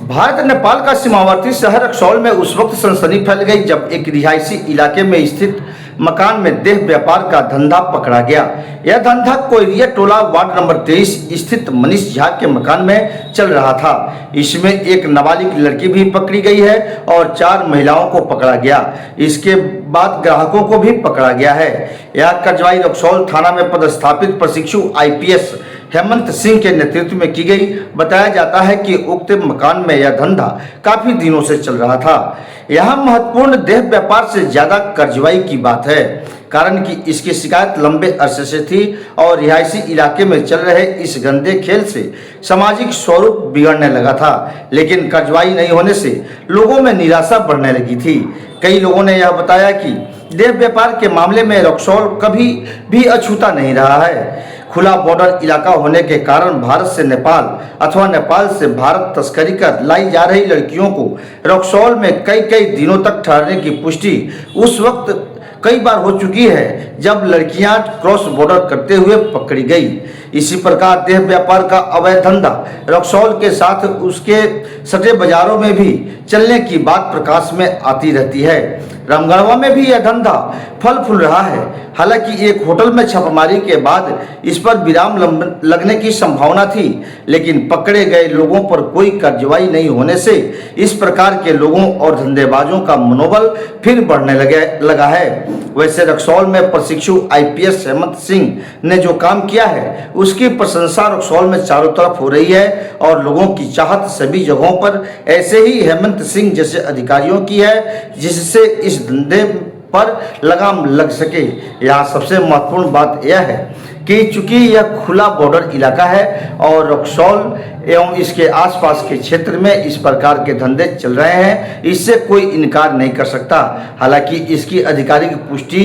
भारत नेपाल का सीमावर्ती शहर रक्सौल में उस वक्त सनसनी फैल गई जब एक रिहायशी इलाके में स्थित मकान में देह व्यापार का धंधा पकड़ा गया। यह धंधा कोयरिया टोला वार्ड नंबर 23 स्थित मनीष झा के मकान में चल रहा था। इसमें एक नाबालिग लड़की भी पकड़ी गई है और 4 महिलाओं को पकड़ा गया। इसके बाद ग्राहकों को भी पकड़ा गया है। यह कार्रवाई रक्सौल थाना में पदस्थापित प्रशिक्षु IPS हेमंत सिंह के नेतृत्व में की गई। बताया जाता है कि उक्त मकान में यह धंधा काफी दिनों से चल रहा था। यहाँ महत्वपूर्ण देह व्यापार से ज्यादा कार्रवाई की बात है, कारण कि इसकी शिकायत लंबे अरसे से थी और रिहायशी इलाके में चल रहे इस गंदे खेल से सामाजिक स्वरूप बिगड़ने लगा था। लेकिन कार्रवाई नहीं होने से लोगों में निराशा बढ़ने लगी थी। कई लोगों ने यह बताया कि देह व्यापार के मामले में रक्सौल कभी भी अछूता नहीं रहा है। खुला बॉर्डर इलाका होने के कारण भारत से नेपाल अथवा नेपाल से भारत तस्करी कर लाई जा रही लड़कियों को रक्सौल में कई दिनों तक ठहरने की पुष्टि उस वक्त कई बार हो चुकी है जब लड़कियां क्रॉस बॉर्डर करते हुए पकड़ी गई। इसी प्रकार देह व्यापार का अवैध धंधा रक्सौल के साथ उसके सटे बाजारों में भी चलने की बात प्रकाश में आती रहती है। रामगढ़वा में भी यह धंधा फल फूल रहा है। हालांकि एक होटल में छापेमारी के बाद इस पर विराम लगने की संभावना थी, लेकिन पकड़े गए लोगों पर कोई कार्रवाई नहीं होने से इस प्रकार के लोगों और धंधेबाजों का मनोबल फिर बढ़ने लगा है। वैसे रक्सौल में प्रशिक्षु IPS हेमंत सिंह ने जो काम किया है उसकी प्रशंसा रक्सौल में चारों तरफ हो रही है और लोगों की चाहत सभी जगहों पर ऐसे ही हेमंत सिंह जैसे अधिकारियों की है, जिससे इस धंधे पर लगाम लग सके। यहाँ सबसे महत्वपूर्ण बात यह है कि चूंकि यह खुला बॉर्डर इलाका है और रक्सौल एवं इसके आसपास के क्षेत्र में इस प्रकार के धंधे चल रहे हैं, इससे कोई इनकार नहीं कर सकता। हालांकि इसकी आधिकारिक पुष्टि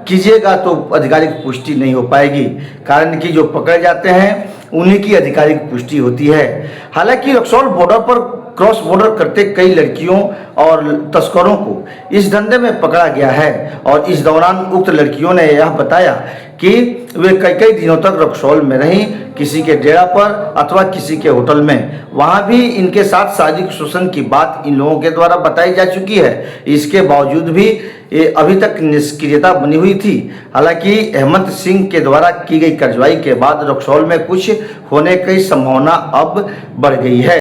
कीजिएगा तो आधिकारिक पुष्टि नहीं हो पाएगी, कारण कि जो पकड़े जाते हैं उन्हीं की आधिकारिक पुष्टि होती है। हालांकि रक्सौल बॉर्डर पर क्रॉस बॉर्डर करते कई लड़कियों और तस्करों को इस धंधे में पकड़ा गया है और इस दौरान उक्त लड़कियों ने यह बताया कि वे कई दिनों तक रक्सौल में रहीं, किसी के डेरा पर अथवा किसी के होटल में। वहां भी इनके साथ शारीरिक शोषण की बात इन लोगों के द्वारा बताई जा चुकी है। इसके बावजूद भी ये अभी तक निष्क्रियता बनी हुई थी। हालांकि हेमंत सिंह के द्वारा की गई कार्रवाई के बाद रक्सौल में कुछ होने की संभावना अब बढ़ गई है।